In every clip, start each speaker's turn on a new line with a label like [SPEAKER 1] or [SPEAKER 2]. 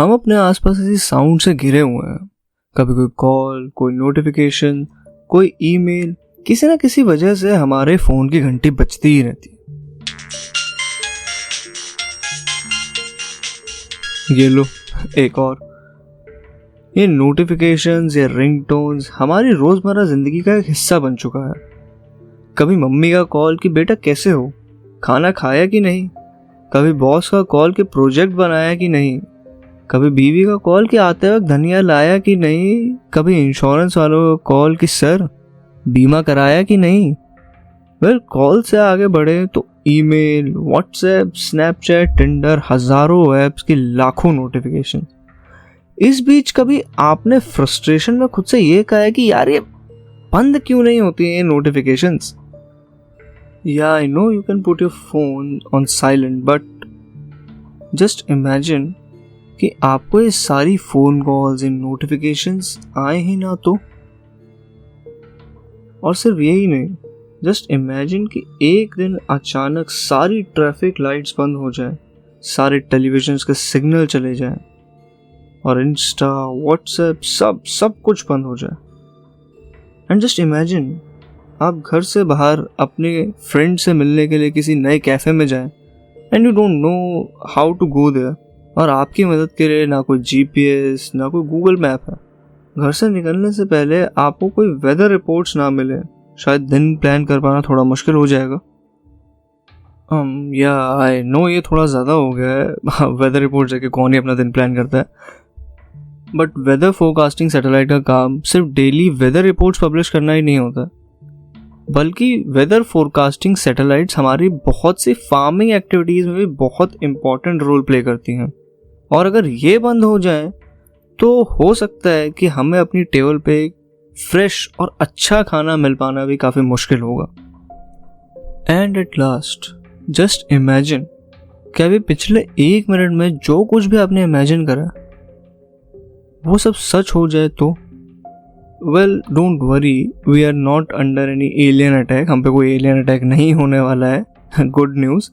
[SPEAKER 1] हम अपने आसपास ऐसी साउंड से घिरे हुए हैं। कभी कोई कॉल, कोई नोटिफिकेशन, कोई ईमेल, किसी ना किसी वजह से हमारे फोन की घंटी बजती ही रहती है। ये लो एक और। ये नोटिफिकेशंस या रिंगटोन्स हमारी रोजमर्रा जिंदगी का एक हिस्सा बन चुका है। कभी मम्मी का कॉल कि बेटा कैसे हो, खाना खाया कि नहीं। कभी बॉस का कॉल कि प्रोजेक्ट बनाया कि नहीं। कभी बीवी का कॉल कि आते वक्त धनिया लाया कि नहीं। कभी इंश्योरेंस वालों का कॉल कि सर बीमा कराया कि नहीं। कॉल से आगे बढ़े तो ईमेल, व्हाट्सएप, स्नैपचैट, टिंडर, हजारों ऐप्स की लाखों नोटिफिकेशन। इस बीच कभी आपने फ्रस्ट्रेशन में खुद से ये कहा है कि यार ये बंद क्यों नहीं होती हैं नोटिफिकेशंस। या I know you can put your phone on silent, but just imagine कि आपको ये सारी फोन कॉल्स इन नोटिफिकेशंस आए ही ना तो। और सिर्फ यही नहीं, जस्ट इमेजिन कि एक दिन अचानक सारी ट्रैफिक लाइट्स बंद हो जाए, सारे टेलीविजन्स के सिग्नल चले जाएं और इंस्टा, व्हाट्सएप सब कुछ बंद हो जाए। एंड जस्ट इमेजिन आप घर से बाहर अपने फ्रेंड से मिलने के लिए किसी नए कैफे में जाएं and you don't know how to go there, और आपकी मदद के लिए ना कोई जीपीएस ना कोई गूगल मैप है। घर से निकलने से पहले आपको कोई वेदर रिपोर्ट्स ना मिले, शायद दिन प्लान कर पाना थोड़ा मुश्किल हो जाएगा। या आई नो ये थोड़ा ज़्यादा हो गया है। वेदर रिपोर्ट जाके कौन ही अपना दिन प्लान करता है। बट वेदर फोरकास्टिंग सैटेलाइट का काम सिर्फ डेली वेदर रिपोर्ट्स पब्लिश करना ही नहीं होता, बल्कि वेदर फोरकास्टिंग सैटेलाइट्स हमारी बहुत सी फार्मिंग एक्टिविटीज़ में भी बहुत इंपॉर्टेंट रोल प्ले करती हैं। और अगर ये बंद हो जाए तो हो सकता है कि हमें अपनी टेबल पे फ्रेश और अच्छा खाना मिल पाना भी काफ़ी मुश्किल होगा। And at last just imagine कि अभी पिछले 1 मिनट में जो कुछ भी आपने इमेजिन करा वो सब सच हो जाए तो। Well don't worry, we are not under any alien attack. हम पे कोई एलियन अटैक नहीं होने वाला है। Good news.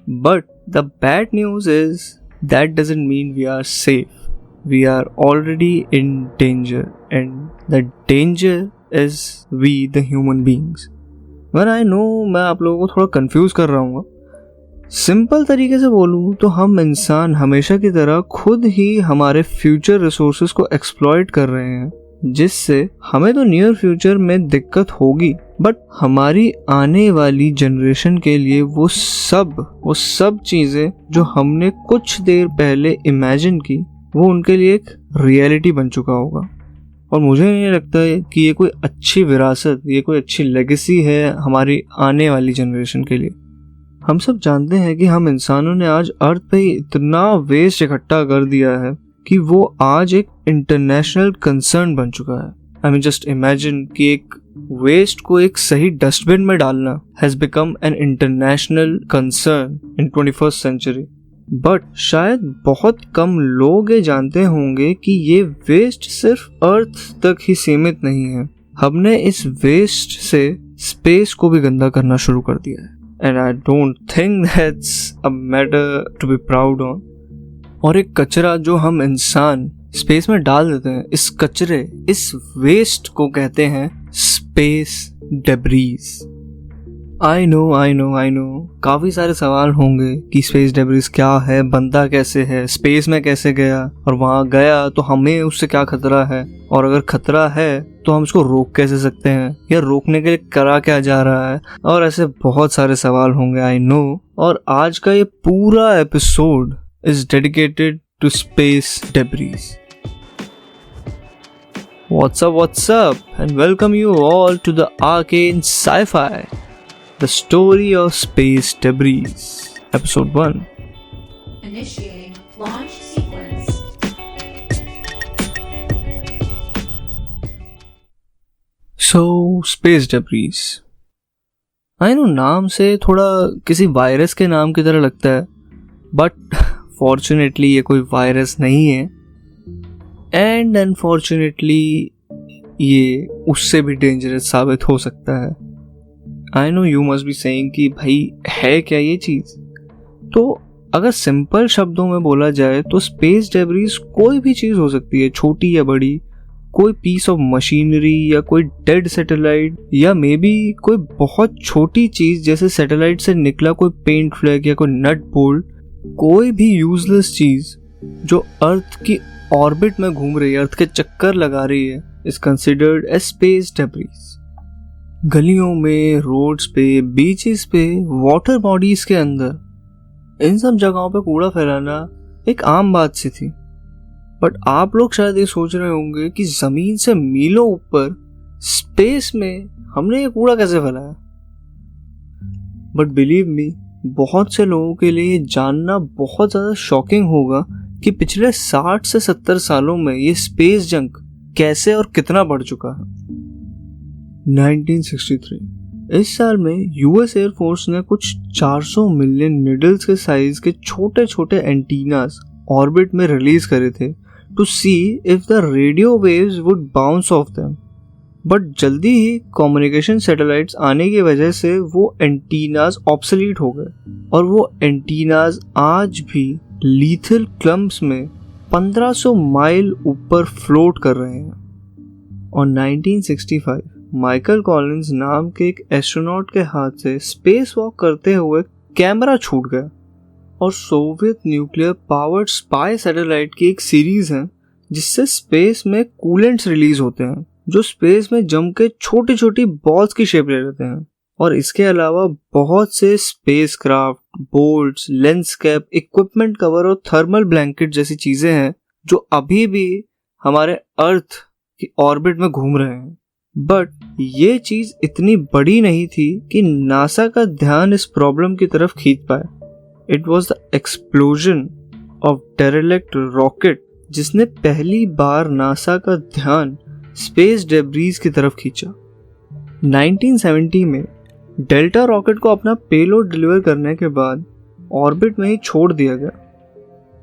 [SPEAKER 1] But the bad news is that doesn't mean we are safe. We are already in danger, and the danger is we the human beings. Well, I know मैं आप लोगों को थोड़ा confuse कर रहा हूँ। सिंपल तरीके से बोलूँ तो हम इंसान हमेशा की तरह खुद ही हमारे फ्यूचर रिसोर्सेज को एक्सप्लॉइट कर रहे हैं, जिससे हमें तो नियर फ्यूचर में दिक्कत होगी, बट हमारी आने वाली जनरेशन के लिए वो सब चीज़ें जो हमने कुछ देर पहले इमेजिन की वो उनके लिए एक रियलिटी बन चुका होगा। और मुझे नहीं लगता है कि ये कोई अच्छी विरासत, ये कोई अच्छी लेगेसी है हमारी आने वाली जनरेशन के लिए। हम सब जानते हैं कि हम इंसानों ने आज अर्थ पे इतना वेस्ट इकट्ठा कर दिया है कि वो आज एक इंटरनेशनल कंसर्न बन चुका है। आई मीन जस्ट इमेजिन कि एक वेस्ट को एक सही डस्टबिन में डालना has become an international concern in 21st century. But शायद बहुत कम लोग ये जानते होंगे कि ये वेस्ट सिर्फ अर्थ तक ही सीमित नहीं है। हमने इस वेस्ट से स्पेस को भी गंदा करना शुरू कर दिया है। And I don't think that's a matter to be proud on. और एक कचरा जो हम इंसान स्पेस में डाल देते हैं, इस कचरे, इस वेस्ट को कहते हैं स्पेस डेब्रीज। आई नो काफी सारे सवाल होंगे कि स्पेस डेब्रीज क्या है, बनता कैसे है, स्पेस में कैसे गया, और वहां गया तो हमें उससे क्या खतरा है, और अगर खतरा है तो हम इसको रोक कैसे सकते हैं, या रोकने के लिए करा क्या जा रहा है, और ऐसे बहुत सारे सवाल होंगे। I know. और आज का ये पूरा episode is dedicated to space debris. What's up, and welcome you all to the Arcane Sci-Fi, the story of space debris, episode 1.
[SPEAKER 2] Initiating launch sequence.
[SPEAKER 1] So, space debris. I know नाम से थोड़ा किसी virus के नाम की तरह लगता है, but फॉर्चुनेटली ये कोई वायरस नहीं है, एंड अनफॉर्चुनेटली ये उससे भी डेंजरस साबित हो सकता है। I know you must be saying कि भाई है क्या ये चीज़। तो अगर सिंपल शब्दों में बोला जाए तो स्पेस डेब्रीज कोई भी चीज हो सकती है, छोटी या बड़ी, कोई पीस ऑफ मशीनरी या कोई डेड सैटेलाइट, या मे बी कोई बहुत छोटी चीज जैसे सैटेलाइट से निकला कोई पेंट फ्लैग या कोई नट बोल्ट। कोई भी यूजलेस चीज जो अर्थ की ऑर्बिट में घूम रही है, अर्थ के चक्कर लगा रही है, is considered as space debris. गलियों में, रोड्स पे, बीचेस पे, वाटर बॉडीज के अंदर, इन सब जगहों पे कूड़ा फैलाना एक आम बात सी थी। बट आप लोग शायद ये सोच रहे होंगे कि जमीन से मीलों ऊपर स्पेस में हमने ये कूड़ा कैसे फैलाया। बट बिलीव मी, बहुत से लोगों के लिए ये जानना बहुत ज़्यादा शॉकिंग होगा कि पिछले 60 से 70 सालों में ये स्पेस जंक कैसे और कितना बढ़ चुका है। 1963 इस साल में यूएस एयरफोर्स ने कुछ 400 मिलियन निडल्स के साइज के छोटे छोटे एंटीनास ऑर्बिट में रिलीज करे थे to see if the radio waves would bounce off them. But जल्दी ही कम्युनिकेशन सैटेलाइट्स आने की वजह से वो एंटीनास ऑब्सोलीट हो गए और वो एंटीनास आज भी लीथल क्लम्प्स में 1500 माइल ऊपर फ्लोट कर रहे हैं। और 1965 माइकल कॉलिंस नाम के एक एस्ट्रोनॉट के हाथ से स्पेस वॉक करते हुए कैमरा छूट गया और Soviet nuclear powered spy satellite की एक सीरीज है जिससे स्पेस में कूलेंट्स रिलीज होते हैं जो स्पेस में जम के छोटी छोटी बॉल्स की शेप ले लेते हैं। और इसके अलावा बहुत से space craft, bolts, lens cap, equipment cover और थर्मल ब्लैंकेट जैसी चीजें हैं जो अभी भी हमारे अर्थ की ऑर्बिट में घूम रहे हैं। बट ये चीज इतनी बड़ी नहीं थी कि नासा का ध्यान इस प्रॉब्लम की तरफ खींच पाए। It was the explosion of derelict rocket जिसने पहली बार नासा का ध्यान स्पेस डेब्रीज की तरफ खींचा। 1970 में डेल्टा रॉकेट को अपना पेलोड डिलीवर करने के बाद ऑर्बिट में ही छोड़ दिया गया,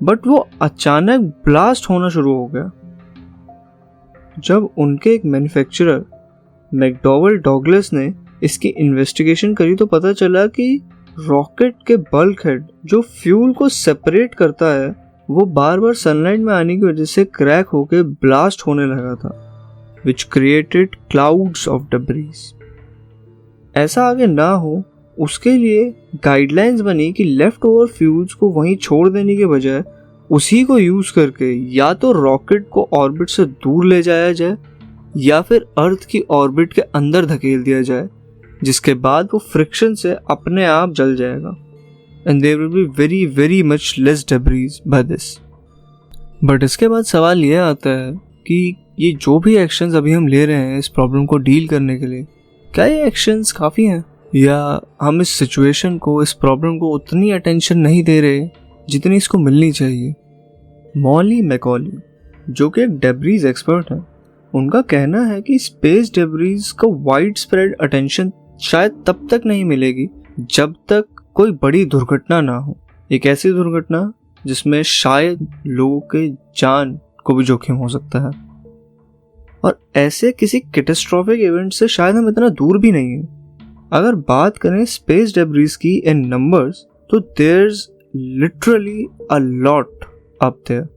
[SPEAKER 1] बट वो अचानक ब्लास्ट होना शुरू हो गया। जब उनके एक मैन्युफैक्चरर मैकडॉवेल डॉगलस ने इसकी इन्वेस्टिगेशन करी तो पता चला कि रॉकेट के बल्क हेड जो फ्यूल को सेपरेट करता है वो बार बार सनलाइट में आने की वजह से क्रैक होकर ब्लास्ट होने लगा था, which created clouds of debris। ऐसा आगे ना हो उसके लिए गाइडलाइंस बनी कि लेफ्ट ओवर फ्यूल्स को वहीं छोड़ देने के बजाय उसी को यूज करके या तो रॉकेट को ऑर्बिट से दूर ले जाया जाए या फिर अर्थ की ऑर्बिट के अंदर धकेल दिया जाए, जिसके बाद वो फ्रिक्शन से अपने आप जल जाएगा and there will be very very much less debris by this। But इसके बाद सवाल ये आता है कि ये जो भी एक्शंस अभी हम ले रहे हैं इस प्रॉब्लम को डील करने के लिए, क्या ये एक्शंस काफ़ी हैं या हम इस सिचुएशन को, इस प्रॉब्लम को उतनी अटेंशन नहीं दे रहे जितनी इसको मिलनी चाहिए। मॉली मैकॉली जो कि एक डेब्रीज एक्सपर्ट हैं, उनका कहना है कि स्पेस डेब्रीज को वाइड स्प्रेड अटेंशन शायद तब तक नहीं मिलेगी जब तक कोई बड़ी दुर्घटना ना हो, एक ऐसी दुर्घटना जिसमें शायद लोगों के जान को भी जोखिम हो सकता है। और ऐसे किसी कैटास्ट्रोफिक इवेंट से शायद हम इतना दूर भी नहीं हैं। अगर बात करें स्पेस डेब्रीज की इन नंबर्स तो there's literally a lot up there.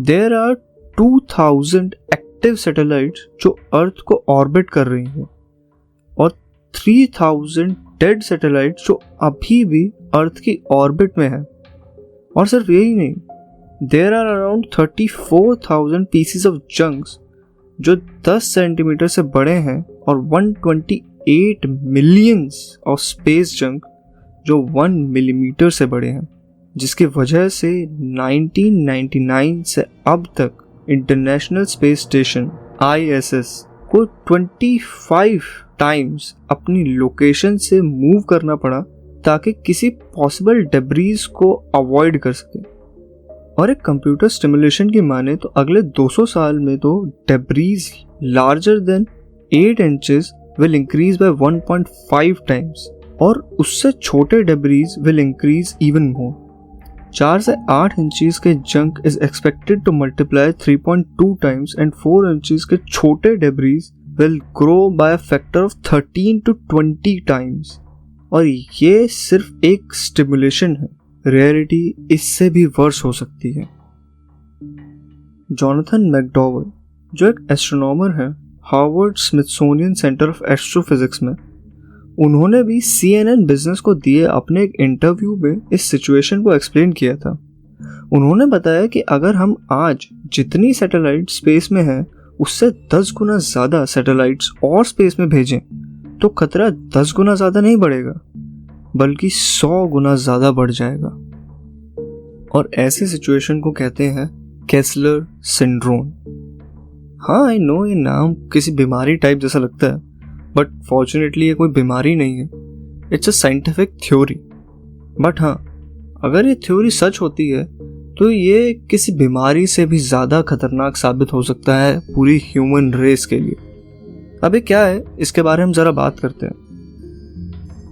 [SPEAKER 1] There are 2000 active satellites जो अर्थ को ऑर्बिट कर रही हैं और 3000 डेड सैटेलाइट्स जो अभी भी अर्थ की ऑर्बिट में है। और सिर्फ यही नहीं, there are around 34,000 pieces of junks जो 10 सेंटीमीटर से बड़े हैं और 128 मिलियंस ऑफ स्पेस जंक जो 1 मिलीमीटर से बड़े हैं, जिसकी वजह से 1999 से अब तक इंटरनेशनल स्पेस स्टेशन ISS को 25 टाइम्स अपनी लोकेशन से मूव करना पड़ा ताकि किसी पॉसिबल डेब्रीज को अवॉइड कर सके। और एक कंप्यूटर स्टिमुलेशन की माने तो अगले 200 साल में तो debris larger than 8 inches will increase by 1.5 times और उससे छोटे debris will increase even more. 4 से 8 इंचेस के junk is expected to multiply 3.2 times and 4 inches के छोटे debris will grow by a factor of 13 to 20 times। और ये सिर्फ एक स्टिमुलेशन है। रियलिटी इससे भी वर्स हो सकती है। जॉनथन मैकडॉवेल जो एक एस्ट्रोनॉमर है Harvard Smithsonian centre of astrophysics में, उन्होंने भी CNN बिजनेस को दिए अपने एक इंटरव्यू में इस सिचुएशन को एक्सप्लेन किया था। उन्होंने बताया कि अगर हम आज जितनी सैटेलाइट स्पेस में हैं उससे 10 गुना ज़्यादा सैटेलाइट्स और स्पेस में भेजें तो खतरा 10 गुना ज़्यादा नहीं बढ़ेगा बल्कि 100 गुना ज़्यादा बढ़ जाएगा। और ऐसी सिचुएशन को कहते हैं केस्लर सिंड्रोम। हाँ, आई नो ये नाम किसी बीमारी टाइप जैसा लगता है, बट फॉर्चुनेटली ये कोई बीमारी नहीं है, it's a scientific theory. But हाँ, अगर ये थ्योरी सच होती है तो ये किसी बीमारी से भी ज़्यादा खतरनाक साबित हो सकता है पूरी ह्यूमन रेस के लिए। अभी क्या है इसके बारे में ज़रा बात करते हैं।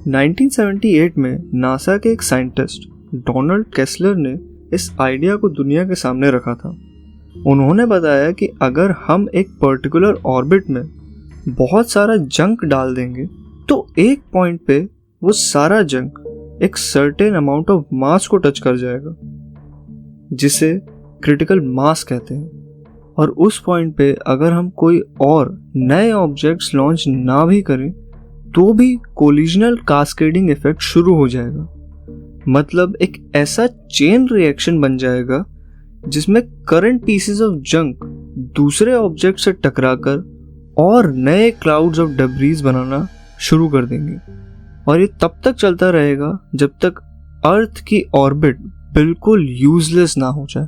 [SPEAKER 1] 1978 में नासा के एक साइंटिस्ट डोनाल्ड केस्लर ने इस आइडिया को दुनिया के सामने रखा था। उन्होंने बताया कि अगर हम एक पर्टिकुलर ऑर्बिट में बहुत सारा जंक डाल देंगे तो एक पॉइंट पे वो सारा जंक एक सर्टेन अमाउंट ऑफ मास को टच कर जाएगा जिसे क्रिटिकल मास कहते हैं, और उस पॉइंट पे अगर हम कोई और नए ऑब्जेक्ट्स लॉन्च ना भी करें तो भी कोलिजनल कास्केडिंग इफेक्ट शुरू हो जाएगा। मतलब एक ऐसा चेन रिएक्शन बन जाएगा जिसमें करंट पीसेस ऑफ जंक दूसरे ऑब्जेक्ट से टकराकर और नए क्लाउड्स ऑफ डेब्रीज बनाना शुरू कर देंगे, और ये तब तक चलता रहेगा जब तक अर्थ की ऑर्बिट बिल्कुल यूजलेस ना हो जाए।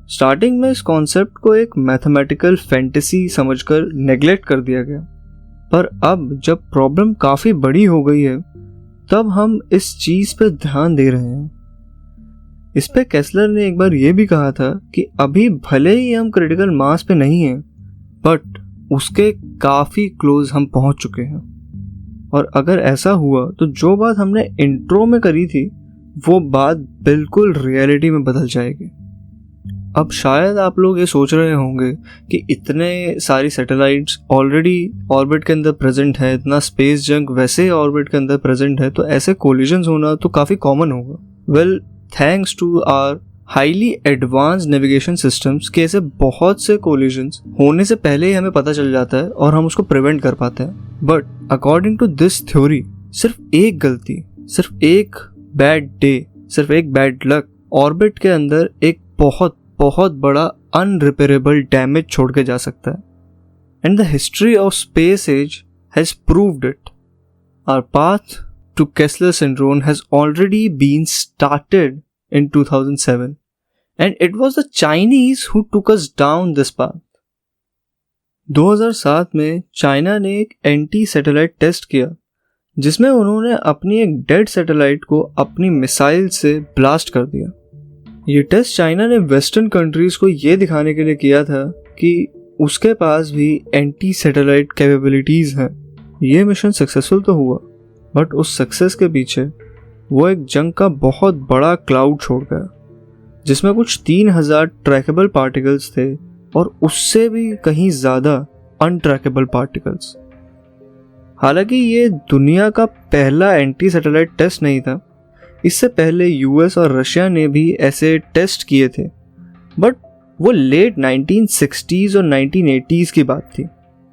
[SPEAKER 1] स्टार्टिंग में इस कॉन्सेप्ट को एक मैथमेटिकल फैंटेसी समझकर नेग्लेक्ट कर दिया गया, पर अब जब प्रॉब्लम काफ़ी बड़ी हो गई है तब हम इस चीज़ पर ध्यान दे रहे हैं। इस पे केस्लर ने एक बार ये भी कहा था कि अभी भले ही हम क्रिटिकल मास पे नहीं हैं, बट उसके काफ़ी क्लोज हम पहुंच चुके हैं। और अगर ऐसा हुआ तो जो बात हमने इंट्रो में करी थी वो बात बिल्कुल रियलिटी में बदल जाएगी। अब शायद आप लोग ये सोच रहे होंगे कि इतने सारी सैटेलाइट्स ऑलरेडी ऑर्बिट के अंदर प्रेजेंट है, इतना स्पेस जंक वैसे ही ऑर्बिट के अंदर प्रेजेंट है, तो ऐसे कोलिजन्स होना तो काफ़ी कॉमन होगा। Well, thanks to our highly advance navigation systems के ऐसे बहुत से कोलिजन्स होने से पहले ही हमें पता चल जाता है और हम उसको प्रिवेंट कर पाते हैं। But according to this theory सिर्फ एक गलती, सिर्फ एक बैड डे, सिर्फ एक बैड लक ऑर्बिट के अंदर एक बहुत बहुत बड़ा अनरिपेरेबल डैमेज छोड़ के जा सकता है। And the history of space age has proved it. Our path to Kessler syndrome has already been started in 2007, and it was the Chinese who took us down this path. 2007 में China ने एक anti satellite test किया जिसमें उन्होंने अपनी एक dead satellite को अपनी मिसाइल से ब्लास्ट कर दिया। ये टेस्ट चाइना ने वेस्टर्न कंट्रीज को ये दिखाने के लिए किया था कि उसके पास भी एंटी सैटेलाइट कैपेबिलिटीज हैं। ये मिशन सक्सेसफुल तो हुआ, बट उस सक्सेस के पीछे वो एक जंग का बहुत बड़ा क्लाउड छोड़ गया जिसमें कुछ 3000 ट्रैकेबल पार्टिकल्स थे और उससे भी कहीं ज़्यादा अनट्रैकेबल पार्टिकल्स। हालांकि ये दुनिया का पहला एंटी सैटेलाइट टेस्ट नहीं था, इससे पहले यूएस और रशिया ने भी ऐसे टेस्ट किए थे, बट वो लेट 1960s और 1980s की बात थी।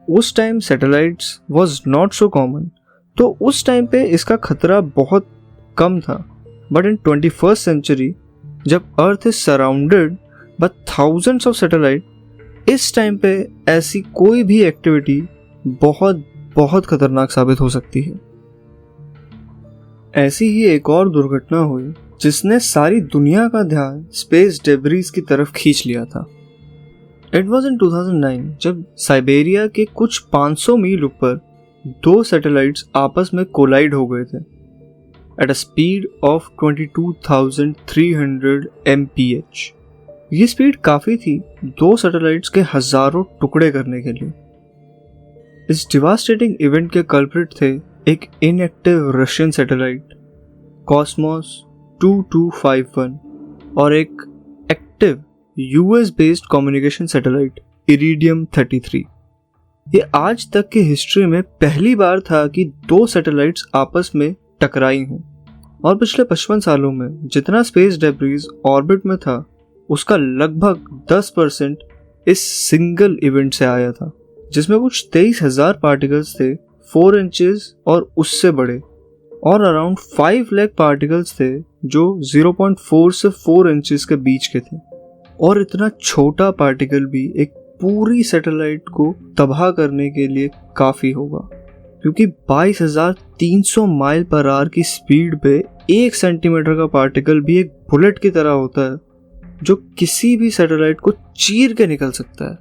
[SPEAKER 1] उस time satellites was not so common, तो उस टाइम पे इसका खतरा बहुत कम था। बट इन 21st सेंचुरी जब earth is surrounded by thousands of satellite, इस टाइम पे ऐसी कोई भी एक्टिविटी बहुत बहुत खतरनाक साबित हो सकती है। ऐसी ही एक और दुर्घटना हुई जिसने सारी दुनिया का ध्यान स्पेस डेब्रीज की तरफ खींच लिया था। इट वॉज इन 2009 जब साइबेरिया के कुछ 500 मील ऊपर दो सैटेलाइट्स आपस में कोलाइड हो गए थे at a speed of 22,300 mph। ये स्पीड काफ़ी थी दो सैटेलाइट्स के हजारों टुकड़े करने के लिए। इस डिवास्टेटिंग इवेंट के कल्प्रिट थे एक इनएक्टिव रशियन सैटेलाइट कॉस्मोस 2251 और एक active US based communication satellite iridium 33। ये आज तक की हिस्ट्री में पहली बार था कि दो सैटेलाइट्स आपस में टकराई हों और पिछले 55 सालों में जितना स्पेस डेब्रीज ऑर्बिट में था उसका लगभग 10% इस सिंगल इवेंट से आया था, जिसमें कुछ 23,000 पार्टिकल्स थे 4 इंचेस और उससे बड़े, और अराउंड 5 लाख पार्टिकल्स थे जो 0.4 से 4 इंचेस के बीच के थे। और इतना छोटा पार्टिकल भी एक पूरी सैटेलाइट को तबाह करने के लिए काफ़ी होगा, क्योंकि 22,300 माइल पर आवर की स्पीड पे 1 सेंटीमीटर का पार्टिकल भी एक बुलेट की तरह होता है जो किसी भी सैटेलाइट को चीर के निकल सकता है।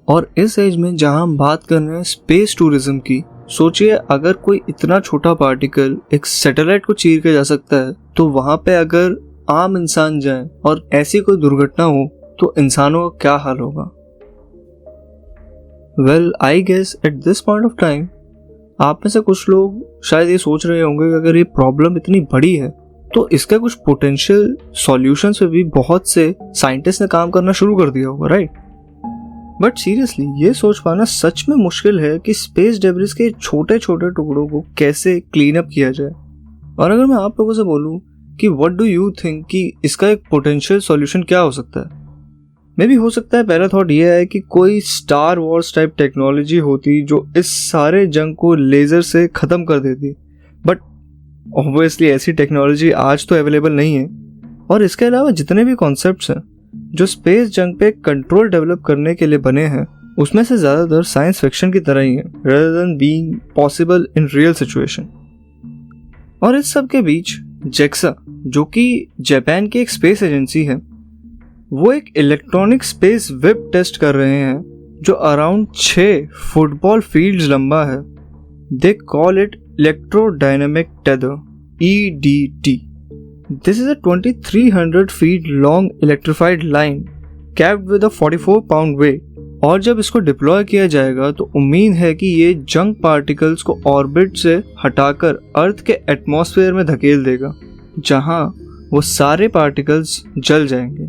[SPEAKER 1] और इस एज में जहां हम बात कर रहे हैं स्पेस टूरिज्म की, सोचिए अगर कोई इतना छोटा पार्टिकल एक सैटेलाइट को चीर के जा सकता है, तो वहां पे अगर आम इंसान जाए और ऐसी कोई दुर्घटना हो तो इंसानों का क्या हाल होगा। Well I guess at this point of time आप में से कुछ लोग शायद ये सोच रहे होंगे कि अगर ये प्रॉब्लम इतनी बड़ी है तो इसका कुछ पोटेंशियल सॉल्यूशंस पे भी बहुत से साइंटिस्ट ने काम करना शुरू कर दिया होगा, राइट? बट सीरियसली ये सोच पाना सच में मुश्किल है कि स्पेस डेब्रिस के छोटे छोटे टुकड़ों को कैसे क्लीन अप किया जाए। और अगर मैं आप लोगों से बोलूं कि व्हाट डू यू थिंक कि इसका एक पोटेंशियल सॉल्यूशन क्या हो सकता है, मे भी हो सकता है पहला थॉट ये है कि कोई स्टार वॉर्स टाइप टेक्नोलॉजी होती जो इस सारे जंग को लेजर से ख़त्म कर देती, बट ऑब्वियसली ऐसी टेक्नोलॉजी आज तो अवेलेबल नहीं है। और इसके अलावा जितने भी कॉन्सेप्ट्स हैं जो स्पेस जंग पे कंट्रोल डेवलप करने के लिए बने हैं, उसमें से ज़्यादातर साइंस फिक्शन की तरह ही है rather than being possible in real situation। और इस सब के बीच जेक्सा, जो कि जापान की एक स्पेस एजेंसी है, वो एक इलेक्ट्रॉनिक स्पेस वेब टेस्ट कर रहे हैं जो अराउंड 6 फुटबॉल फील्ड्स लंबा है। They call it electrodynamic tether, EDT। This is a 2300 feet long electrified line capped with a 44 pound weight। और जब इसको डिप्लॉय किया जाएगा तो उम्मीद है कि ये जंक पार्टिकल्स को ऑर्बिट से हटाकर अर्थ के एटमॉस्फेयर में धकेल देगा, जहां वो सारे पार्टिकल्स जल जाएंगे।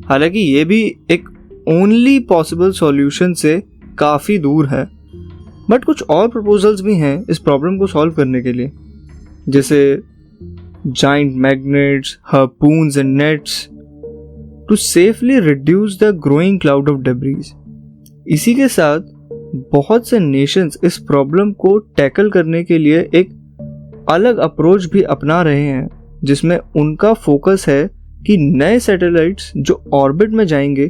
[SPEAKER 1] हालांकि ये भी एक ओनली पॉसिबल सॉल्यूशन से काफ़ी दूर है, बट कुछ और प्रपोजल्स भी हैं इस प्रॉब्लम को सॉल्व करने के लिए, जैसे giant magnets, harpoons and nets to safely reduce the growing cloud of debris। इसी के साथ बहुत से नेशंस इस प्रॉब्लम को टैकल करने के लिए एक अलग अप्रोच भी अपना रहे हैं, जिसमें उनका फोकस है कि नए सैटेलाइट्स जो ऑर्बिट में जाएंगे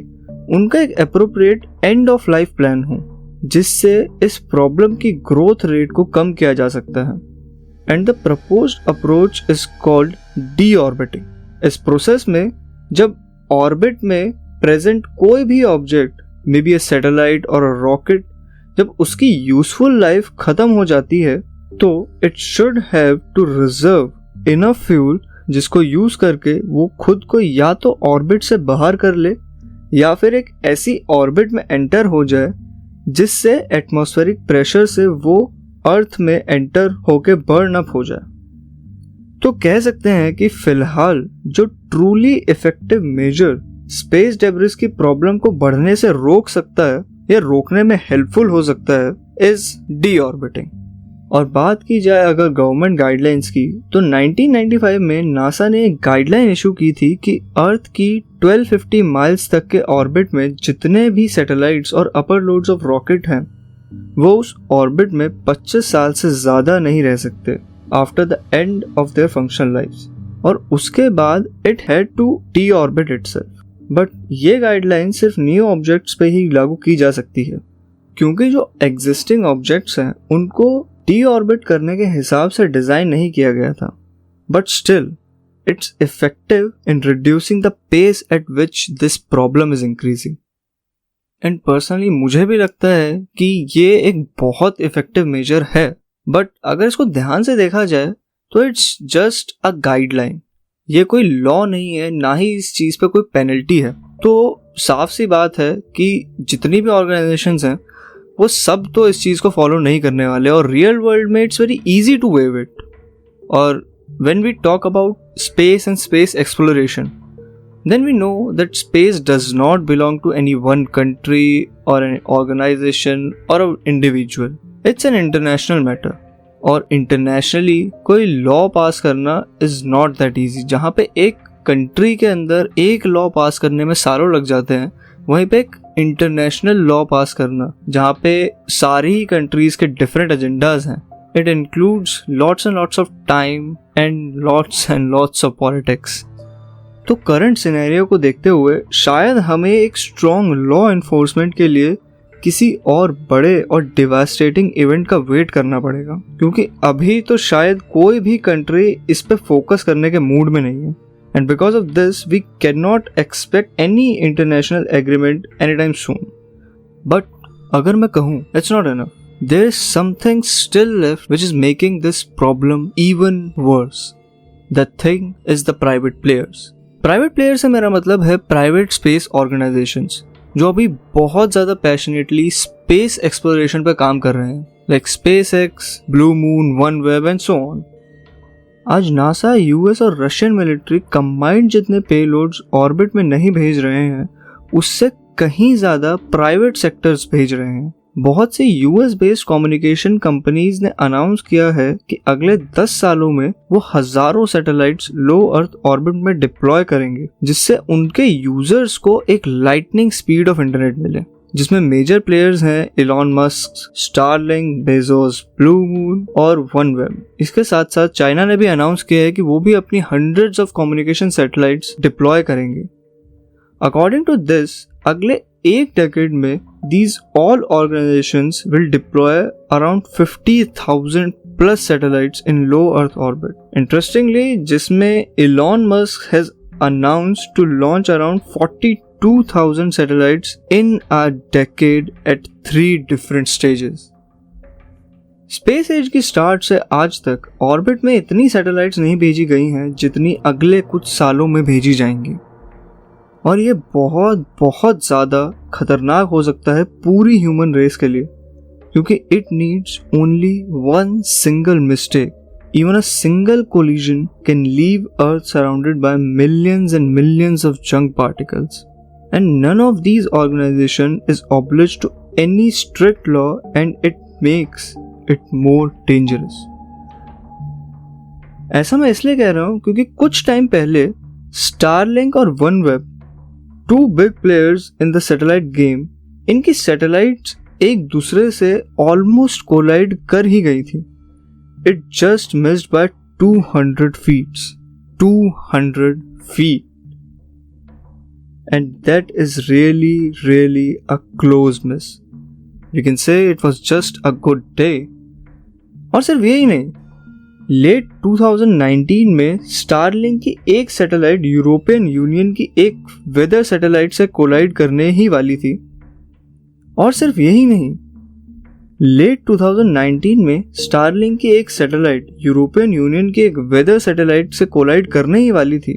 [SPEAKER 1] उनका एक appropriate end of life plan हो, जिससे इस प्रॉब्लम की ग्रोथ रेट को कम किया जा सकता है। And the proposed approach is called deorbiting। इस प्रोसेस में जब ऑर्बिट में प्रेजेंट कोई भी object, may be A satellite और अ रॉकेट, जब उसकी यूजफुल लाइफ खत्म हो जाती है तो it should have to reserve enough fuel जिसको यूज करके वो खुद को या तो ऑर्बिट से बाहर कर ले या फिर एक ऐसी ऑर्बिट में एंटर हो जाए जिससे एटमॉस्फेरिक प्रेशर से वो अर्थ में एंटर होके बर्न अप हो जाए। तो कह सकते हैं कि फिलहाल जो truly effective measure space debris की प्रॉब्लम को बढ़ने से रोक सकता है या रोकने में हेल्पफुल हो सकता है इज डीऑर्बिटिंग। और बात की जाए अगर गवर्नमेंट गाइडलाइंस की, तो 1995 में नासा ने एक गाइडलाइन इशू की थी कि अर्थ की 1250 माइल्स तक के ऑर्बिट में जितने भी सैटेलाइट्स और अपर लोड्स ऑफ रॉकेट हैं वो उस ऑर्बिट में 25 साल से ज़्यादा नहीं रह सकते after the end of their functional lifes, और उसके बाद it had to deorbit itself. But ये गाइडलाइन सिर्फ न्यू ऑब्जेक्ट्स पे ही लागू की जा सकती है, क्योंकि जो एग्जिस्टिंग ऑब्जेक्ट्स हैं उनको डीऑर्बिट करने के हिसाब से डिज़ाइन नहीं किया गया था। But still it's effective in reducing the pace at which this problem is increasing. And personally मुझे भी लगता है कि ये एक बहुत इफेक्टिव मेजर है, बट अगर इसको ध्यान से देखा जाए तो इट्स जस्ट अ गाइडलाइन। ये कोई लॉ नहीं है, ना ही इस चीज़ पे कोई पेनल्टी है। तो साफ सी बात है कि जितनी भी ऑर्गेनाइजेशंस हैं वो सब तो इस चीज़ को फॉलो नहीं करने वाले, और रियल वर्ल्ड में it's very easy to wave it. और when we talk about space and space exploration, then we know that space does not belong to any one country or an organization or an individual. It's an international matter. और internationally कोई law पास करना is not that easy. जहाँ पे एक country के अंदर एक law पास करने में सालों लग जाते हैं, वहीं पे एक इंटरनेशनल लॉ पास करना जहाँ पे सारी ही कंट्रीज के डिफरेंट एजेंडाज हैं, it includes lots and lots of time and lots of politics. तो करंट सिनेरियो को देखते हुए शायद हमें एक स्ट्रॉन्ग लॉ एनफोर्समेंट के लिए किसी और बड़े और डिवास्टेटिंग इवेंट का वेट करना पड़ेगा, क्योंकि अभी तो शायद कोई भी कंट्री इस पे फोकस करने के मूड में नहीं है। And because of this, we cannot expect any international agreement anytime soon. But अगर मैं कहूँ, it's not enough. There is something still left which is making this problem even worse. That thing is the private players. Private players से मेरा मतलब है private space organizations, जो अभी बहुत ज़्यादा passionately space exploration पे काम कर रहे हैं, like SpaceX, Blue Moon, OneWeb and so on. आज नासा, यूएस और रशियन मिलिट्री कंबाइंड जितने पेलोड्स ऑर्बिट में नहीं भेज रहे हैं, उससे कहीं ज़्यादा प्राइवेट सेक्टर्स भेज रहे हैं। बहुत से यूएस बेस्ड कम्युनिकेशन कंपनीज ने अनाउंस किया है कि अगले 10 सालों में वो हजारों सैटेलाइट्स लो अर्थ ऑर्बिट में डिप्लॉय करेंगे, जिससे उनके यूजर्स को एक लाइटनिंग स्पीड ऑफ इंटरनेट मिले, जिसमें मेजर प्लेयर्स हैं Elon Musk, Starlink, Bezos, blue moon और OneWeb। इसके साथ साथ चाइना ने भी अनाउंस किया है कि वो भी अपनी hundreds of communication satellites deploy करेंगे। अकॉर्डिंग टू दिस, अगले एक डेकेड में these all organizations will deploy around 50,000 plus satellites in low Earth orbit. Interestingly, जिसमें Elon Musk has announced to launch around 42,000 satellites in a decade at 3 different stages. Space age की start से आज तक orbit में इतनी satellites नहीं भेजी गई हैं जितनी अगले कुछ सालों में भेजी जाएंगी, और ये बहुत बहुत ज़्यादा खतरनाक हो सकता है पूरी ह्यूमन रेस के लिए, क्योंकि it needs only one single mistake. Even a single collision can leave Earth surrounded by millions and millions of junk particles. And none of these organizations is obliged to any strict law, and it makes it more dangerous. ऐसा मैं इसलिए कह रहा हूँ क्योंकि कुछ time पहले Starlink और OneWeb, two big players in the satellite game, इनकी सैटेलाइट्स एक दूसरे से ऑलमोस्ट कोलाइड कर ही गई थी। It just missed by 200 feet. 200 feet. And that is really a close miss. We can say it was just a good day. और सिर्फ यही नहीं, लेट 2019 में स्टारलिंक की एक सैटेलाइट यूरोपियन यूनियन की एक वेदर सैटेलाइट से कोलाइड करने ही वाली थी। और सिर्फ यही नहीं, लेट 2019 में स्टारलिंक की एक सैटेलाइट यूरोपियन यूनियन की एक वेदर सैटेलाइट से कोलाइड करने ही वाली थी।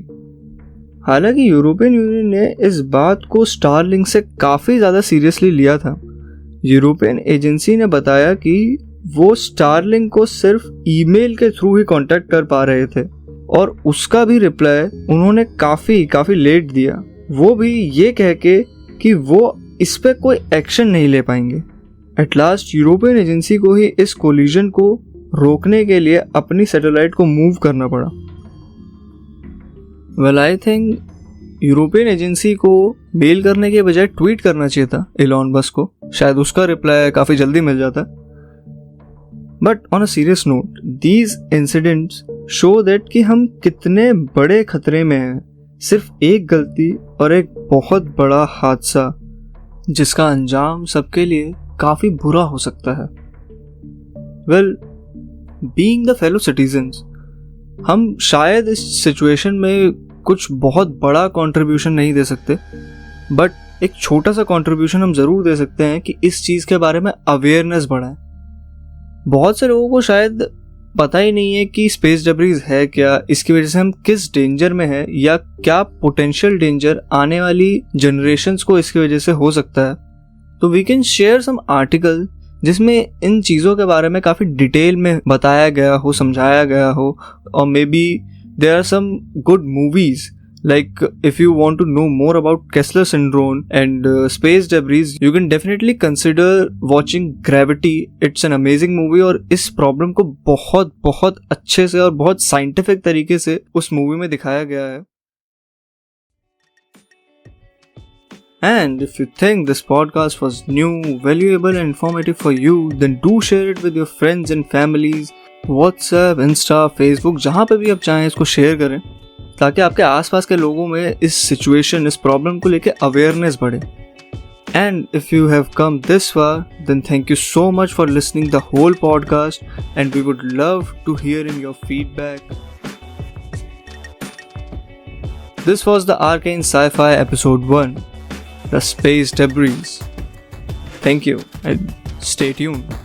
[SPEAKER 1] हालांकि यूरोपियन यूनियन ने इस बात को स्टारलिंक से काफ़ी ज़्यादा सीरियसली लिया था। यूरोपियन एजेंसी ने बताया कि वो स्टारलिंक को सिर्फ ईमेल के थ्रू ही कांटेक्ट कर पा रहे थे, और उसका भी रिप्लाई उन्होंने काफ़ी लेट दिया, वो भी ये कह के कि वो इस पर कोई एक्शन नहीं ले पाएंगे। एट लास्ट यूरोपियन एजेंसी को ही इस कोलिजन को रोकने के लिए अपनी सैटेलाइट को मूव करना पड़ा। Well, I think European agency को मेल करने के बजाय ट्वीट करना चाहिए था एलॉन मस्क को, शायद उसका रिप्लाई काफ़ी जल्दी मिल जाता। But on a serious note, these incidents show that कि हम कितने बड़े खतरे में हैं। सिर्फ एक गलती और एक बहुत बड़ा हादसा जिसका अंजाम सबके लिए काफ़ी बुरा हो सकता है। Well, being the fellow citizens, हम शायद इस सिचुएशन में कुछ बहुत बड़ा कंट्रीब्यूशन नहीं दे सकते, बट एक छोटा सा कंट्रीब्यूशन हम ज़रूर दे सकते हैं कि इस चीज़ के बारे में अवेयरनेस बढ़ाएं। बहुत से लोगों को शायद पता ही नहीं है कि स्पेस डेब्रिस है क्या, इसकी वजह से हम किस डेंजर में हैं, या क्या पोटेंशियल डेंजर आने वाली जनरेशन्स को इसकी वजह से हो सकता है। तो we can share some article जिसमें इन चीज़ों के बारे में काफ़ी डिटेल में बताया गया हो, समझाया गया हो, और maybe there are some good movies Like, if you want to know more about Kessler syndrome and space debris, you can definitely consider watching Gravity. It's an amazing movie और इस प्रॉब्लम को बहुत बहुत अच्छे से और बहुत scientific तरीके से उस मूवी में दिखाया गया है. And if you think this podcast was new, valuable and informative for you, then do share it with your friends and families. WhatsApp, Insta, Facebook, जहाँ पे भी आप चाहें इसको शेयर करें ताकि आपके आसपास के लोगों में इस सिचुएशन, इस प्रॉब्लम को लेके अवेयरनेस बढ़े. And if you have come this far, then thank you so much for listening the whole podcast, and we would love to hear in your feedback. This was the Arcane Sci-Fi Episode 1, The Space Debris. Thank you and stay tuned.